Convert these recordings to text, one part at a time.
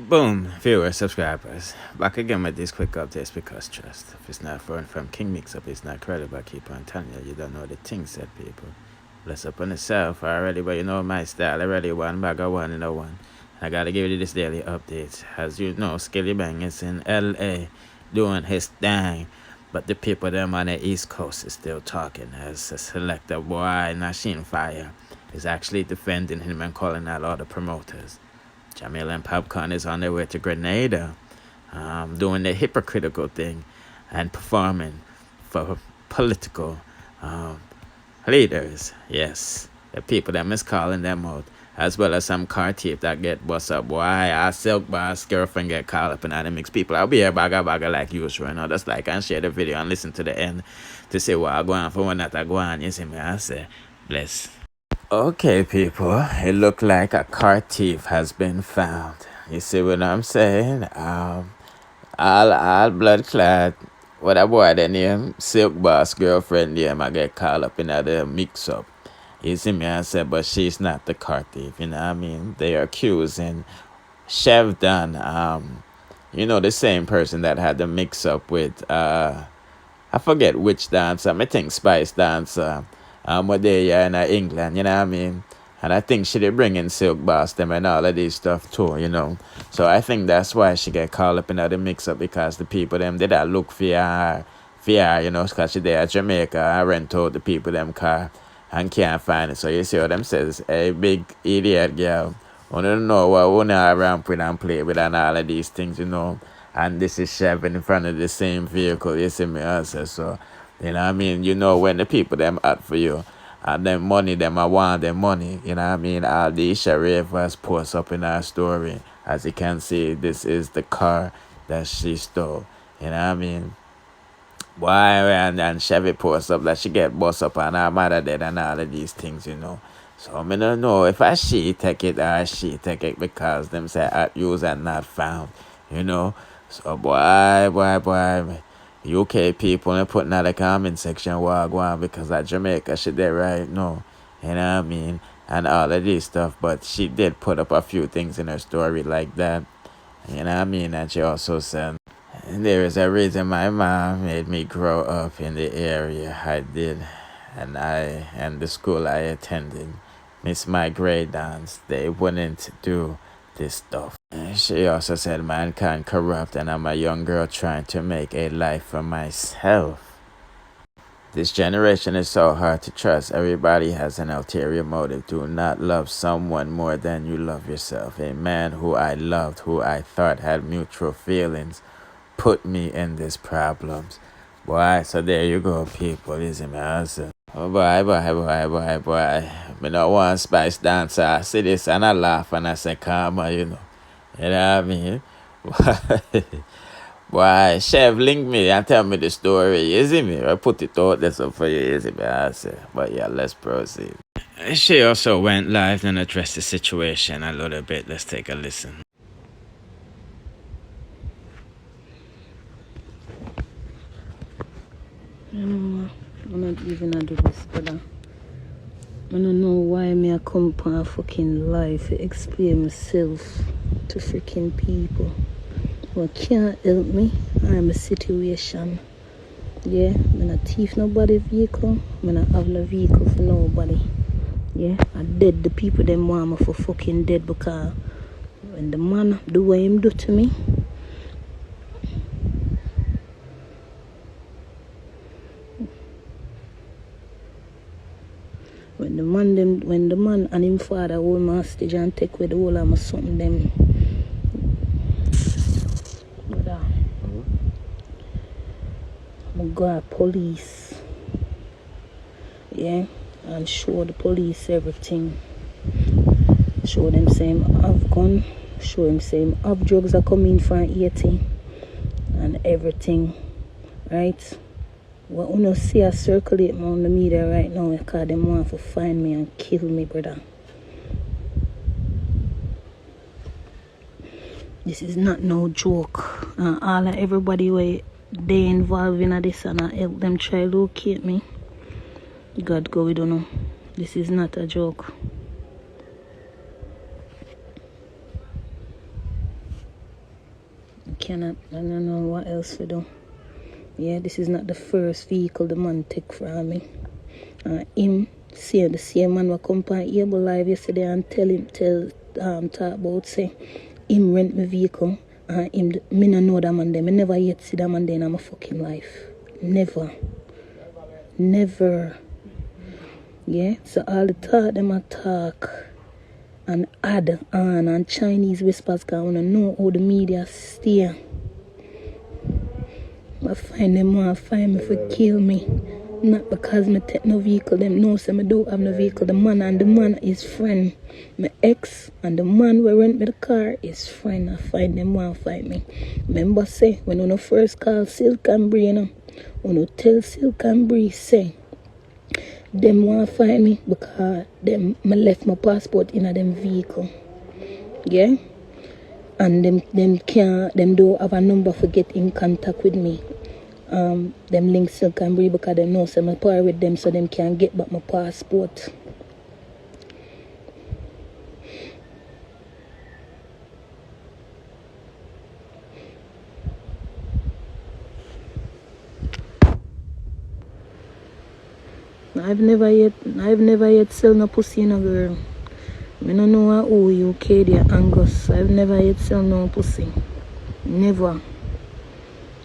Boom, viewers, subscribers. Back again with these quick updates because trust. If it's not foreign from King Mix Up, it's not credible. I keep on telling you, you don't know the things said people. Bless up on yourself already, but you know my style already. One bag of one in a one. I gotta give you this daily update. As you know, Skillibeng is in LA doing his thing. But the people them on the East Coast is still talking as a selector boy, Nasheen Fire, is actually defending him and calling out all the promoters. Jamil and Popcaan is on their way to Grenada, doing the hypocritical thing and performing for political leaders. Yes, the people that is calling them out, as well as some car thief that get bust up. Why our silk boss girlfriend get caught up in the mix. People, I'll be here bagga like usual. You know, just like and share the video and listen to the end to see what I go on for when that I go on. You see me? I say, bless. Okay, people, it looked like a car thief has been found. You see what I'm saying? All blood clad. What a boy the name? Silk boss girlfriend name I get caught up in the mix up. You see me? I said, but she's not the car thief. You know what I mean? They are accusing Chevi, you know, the same person that had the mix up with I forget which dancer. I think Spice dancer. What they are in England, you know what I mean? And I think she did bring in Silk Boss them and all of these stuff too, you know. So I think that's why she get called up in the mix up because the people them did that look for her, you know, because she there at Jamaica. I rent out the people them car and can't find it. So you see what them says, a big idiot girl. I don't know what we want ramp with and play with and all of these things, you know. And this is Chevi in front of the same vehicle, you see me also. So you know what I mean? You know when the people them out for you and them money them I want them money. You know what I mean? All these Sharifas post up in our story. As you can see, this is the car that she stole. You know what I mean? Why and Chevi post up that she get bust up and her mother dead and all of these things, you know. So I don't know if she take it or she take it because them say at use and not found, you know. So boy. UK people and putting out the comment section where I go on because at Jamaica she did right no. You know what I mean? And all of this stuff. But she did put up a few things in her story like that. You know what I mean? And she also said, and there is a reason my mom made me grow up in the area I did. And the school I attended. Miss my grade dance. They wouldn't do this stuff. She also said mankind corrupt and I'm a young girl trying to make a life for myself. This generation is so hard to trust. Everybody has an ulterior motive. Do not love someone more than you love yourself. A man who I loved, who I thought had mutual feelings, put me in these problems. Boy, so there you go, people. Isn't it? Oh boy. Me not want Spice dancer. I see this and I laugh and I say, karma, you know. You know what I mean? Why, Chef, link me and tell me the story. You see me? I put it out there so for you. You see me? I say, but yeah, let's proceed. She also went live and addressed the situation a little bit. Let's take a listen. I'm not even do this, brother. I don't know why me I come upon a fucking life to explain myself to freaking people. But can't help me. I'm a situation. Yeah, I'm not thief nobody vehicle. I'm not have no vehicle for nobody. Yeah, I dead the people them want me for fucking dead because when the man do what him do to me, when the man and him father hold my hostage and take with the whole of my something them. But I'm go to police. Yeah, and show the police everything. Show them same have gun. Show them same have drugs are coming from 80 and everything. Right? What you see I circulate on the media right now because them want to find me and kill me, brother. This is not no joke. All of everybody where they involved in this and I help them try locate me. God go, we don't know. This is not a joke. cannot. I don't know what else to do. Yeah, this is not the first vehicle the man take from me. Him, see the same man will come on Able Live yesterday and talk about say him rent my vehicle. Me no know that man there. Me never yet see that man there in my fucking life. Never. Yeah, so all the talk them a talk and add on and Chinese whispers because I want to know how the media steer. I find them want to find me for kill me. Not because me take no vehicle. Them know say me don't have no vehicle. The man is friend. My ex and the man who rent me the car is friend. I find them want to fight me. Remember say when you first call Silk and Bree, you know, when you tell Silk and Bree say them want to find me because me left my passport in a them vehicle. Yeah? And them don't have a number for get in contact with me. Them links Silk and Bree because they know so I'm par with them so them can get back my passport. I've never yet sell no pussy no girl. I don't know who you Cadia Angus. I've never yet sell no pussy. Never.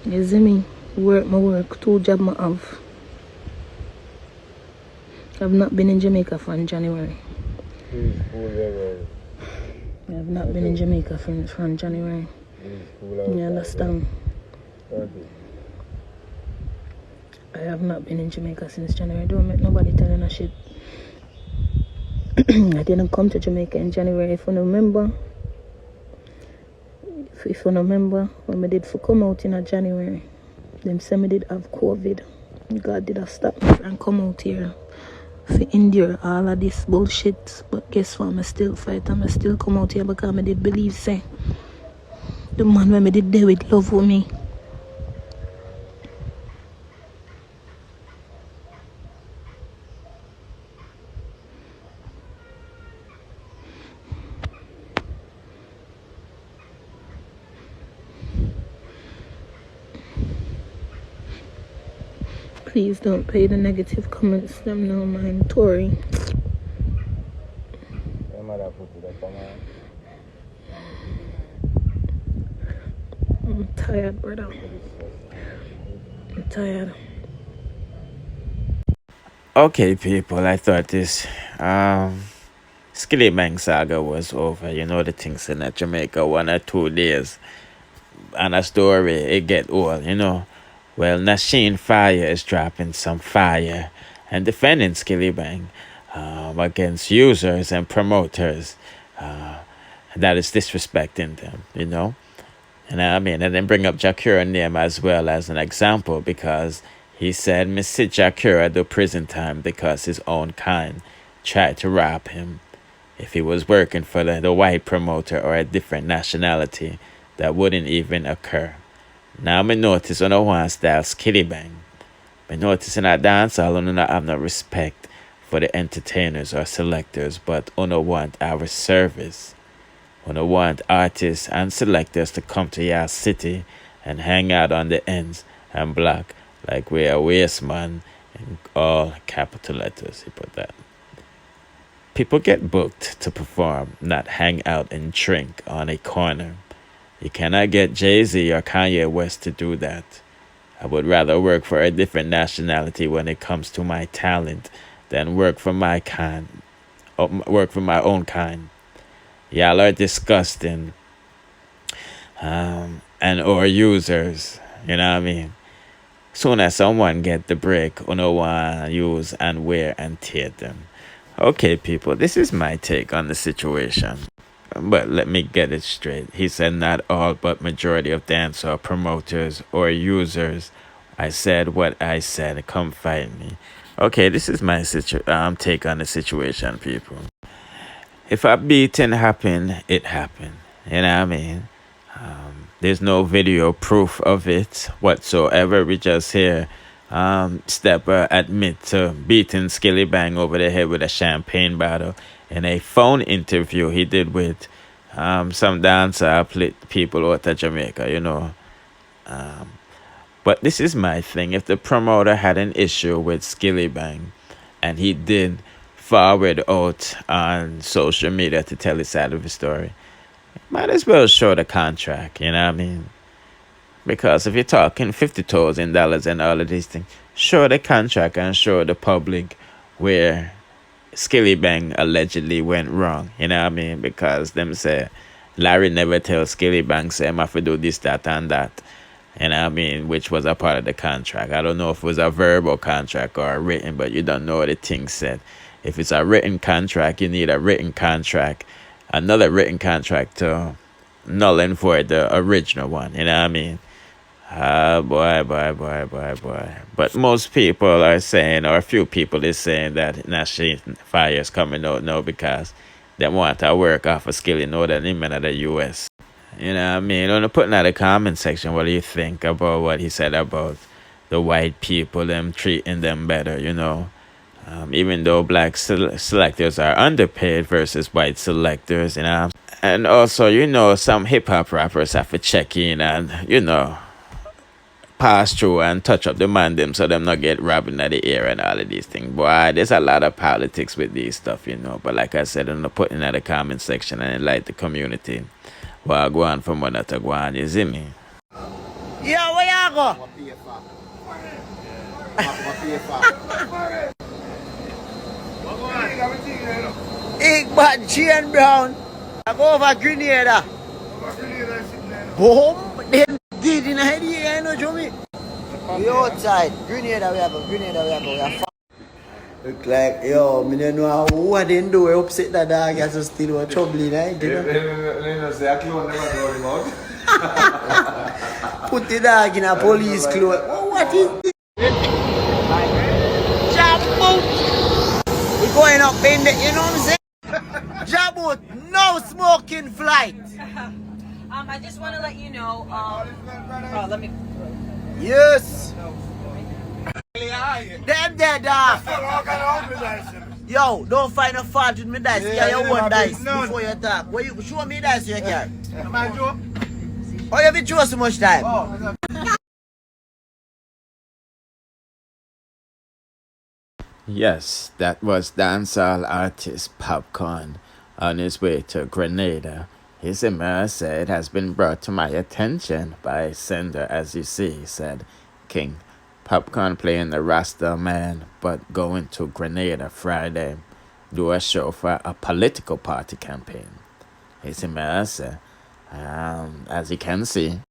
You see me? Work. 2 jobs I have. I've not been in Jamaica from January. I've not been in Jamaica from January. You understand? I have not been in Jamaica since January. Don't make nobody telling us shit. I didn't come to Jamaica in January. If you remember, when I did for come out in January, them say me did have COVID. God did have stop me and come out here for endure all of this bullshit. But guess what? I still fight and I still come out here because I did believe say the man when I did there with love for me. Please don't pay the negative comments. Them no mind, Tory. I'm tired, brother. I'm tired. Okay, people, I thought this Skillibeng saga was over. You know the things in Jamaica 1 or 2 days. And a story, it get old, you know. Well, Nasheen Fire is dropping some fire and defending Skillibeng against users and promoters that is disrespecting them, you know. And I mean, and then bring up Jakura's name as well as an example because he said Mr. Jakura do prison time because his own kind tried to rob him. If he was working for the white promoter or a different nationality, that wouldn't even occur. Now me notice on a one style Skillibeng. Me notice in a dance hall on not have no respect for the entertainers or selectors, but on want our service. On want artists and selectors to come to your city and hang out on the ends and block like we are waste man in all capital letters. He put that. People get booked to perform, not hang out and drink on a corner. You cannot get Jay-Z or Kanye West to do that. I would rather work for a different nationality when it comes to my talent than work for my own kind. Y'all are disgusting. And or users, you know what I mean? Soon as someone get the break, uno want use and wear and tear them. Okay, people, this is my take on the situation. But let me get it straight. He said not all but majority of dancehall promoters or users. I said what I said. Come fight me. Okay, this is my take on the situation, people. If a beating happened, it happened. You know what I mean? There's no video proof of it whatsoever. We just hear Stepper admit to beating Skillibeng over the head with a champagne bottle in a phone interview he did with some dancer people out of Jamaica, But this is my thing. If the promoter had an issue with Skillibeng and he did forward out on social media to tell his side of the story, might as well show the contract, you know what I mean? Because if you're talking $50,000 and all of these things, show the contract and show the public where Skillibeng allegedly went wrong, you know what I mean? Because them say Larry never tells Skillibeng say I have to do this, that, and that. You know what I mean? Which was a part of the contract. I don't know if it was a verbal contract or a written, but you don't know what the thing said. If it's a written contract, you need a written contract, another written contract to null and void the original one. You know what I mean? Boy. But most people are saying, or a few people is saying that Nasheen fire is coming out now because they want to work off a skill in order to in the US. You know what I mean? I'm putting in the comment section what do you think about what he said about the white people, them treating them better, even though black selectors are underpaid versus white selectors, And also, some hip-hop rappers have to check in and, pass through and touch up the man them so them not get robbed in the air and all of these things. Boy, there's a lot of politics with these stuff, But like I said, I'm putting in the comment section and enlighten the community. Well, go on from one to go on, you see me? Yeah, where you go? Big bad chain brown. I go over Grenada. Boom. Then did in a head here, Jimmy. We outside. Grenada we have. Look like, yo, I don't know what they do. Upset that dog has to still have trouble in it. Put the dog in a police clothes. Oh, what is this? Jaboot! We're going up in the, you know what I'm saying? Jaboot, no smoking flight. I just want to let you know, let me... Yes! Them dead, Yo, don't find a fault with me dice. Yeah, you want dice before you talk. Where you show me dice you carry? Oh, you have been so much time. Yes, that was dancehall artist Popcaan on his way to Grenada. His email said it has been brought to my attention by sender, as you see, said King. Popcaan playing the Rasta man, but going to Grenada Friday, do a show for a political party campaign. His email said, as you can see,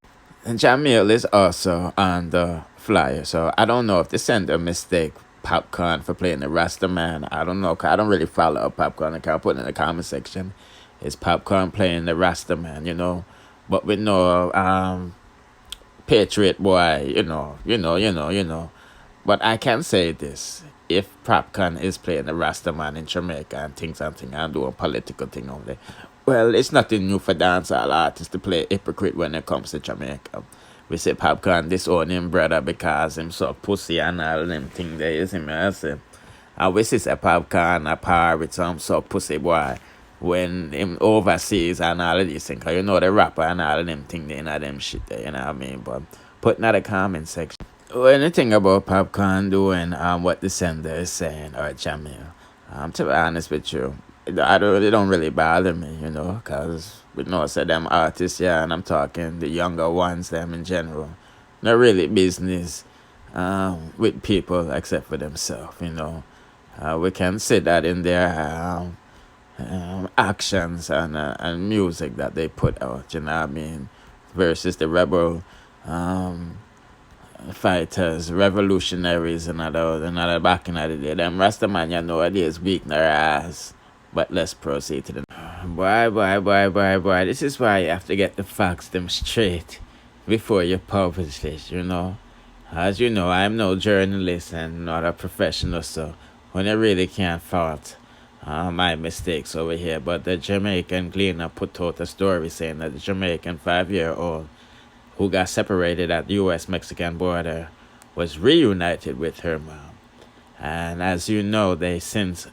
Jamil is also on the flyer, so I don't know if the sender mistake Popcaan for playing the Rasta man. I don't know, 'cause I don't really follow Popcaan. I can't put it in the comment section. Is Popcaan playing the Rasta man, But with no Patriot boy, But I can say this. If Popcaan is playing the Rasta man in Jamaica and things and doing political thing over there, well, it's nothing new for dancehall artists to play hypocrite when it comes to Jamaica. We say Popcaan disown him brother because him so pussy and all them thing there, you see me, I say. And we see Popcaan a par with some so pussy boy when him overseas and all of these things. Cause the rapper and all of them thing there, them shit there, you know what I mean? But put in the comment section. Anything about Popcaan doing what the sender is saying, or Jamil, to be honest with you, it don't really bother me, because we know them artists, yeah, and I'm talking the younger ones, them in general, not really business with people except for themselves, we can see that in their actions and music that they put out, you know what I mean, versus the rebel fighters, revolutionaries, and another back in the day. Them Rastaman, nowadays weak in their ass. But let's proceed to the... Boy. This is why you have to get the facts them straight before you publish it, As you know, I'm no journalist and not a professional, so when I really can't fault my mistakes over here. But the Jamaican cleaner put out a story saying that the Jamaican 5-year-old who got separated at the U.S.-Mexican border was reunited with her mom. And as you know, they since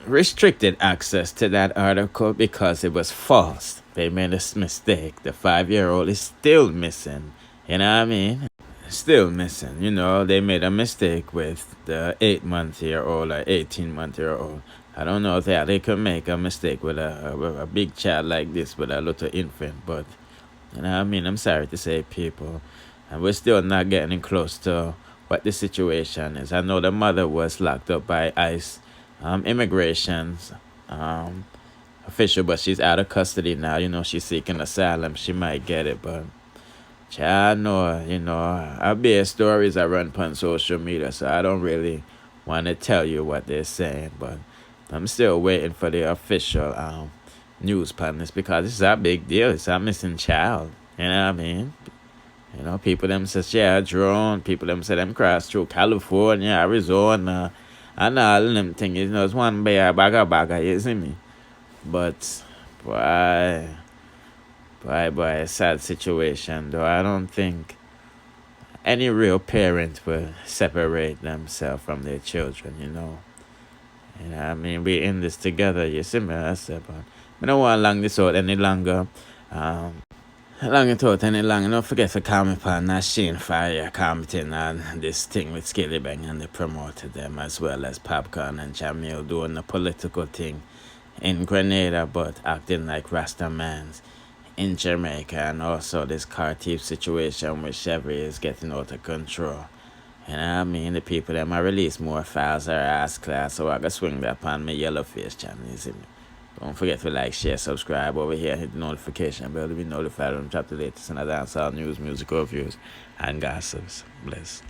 restricted access to that article because it was false. They made a mistake. The 5-year-old is still missing. You know what I mean? Still missing. You know, they made a mistake with the 8-month-year-old or 18-month-year-old. I don't know if they could make a mistake with a big child like this, with a little infant, but you know what I mean? I'm sorry to say, people. And we're still not getting close to what the situation is. I know the mother was locked up by ICE immigration's official, but she's out of custody now. You know, she's seeking asylum. She might get it, but I know, you know, I bear stories I run on social media, so I don't really want to tell you what they're saying, but I'm still waiting for the official news on this, because this is a big deal. It's a missing child. You know what I mean? You know, people them say share a drone. People them say them cross through California, Arizona, and all them things. You know, it's one by a bagger, you see me? But, boy, a sad situation, though. I don't think any real parent will separate themselves from their children, you know. You know what I mean? We're in this together, you see me? I said, but I don't want to long this out any longer. Don't forget to comment on Nasheen for your commenting on this thing with Skillibeng, and they promoted them, as well as Popcaan and Jamil doing the political thing in Grenada, but acting like Rastamans in Jamaica, and also this car thief situation with Chevi is getting out of control. You know what I mean? The people that might release more files or ass class, so I can swing that on my yellow face channel, you see me? Don't forget to like, share, subscribe over here, hit the notification bell to be notified when I drop the latest and dancehall news, musical reviews, and gossips. Bless.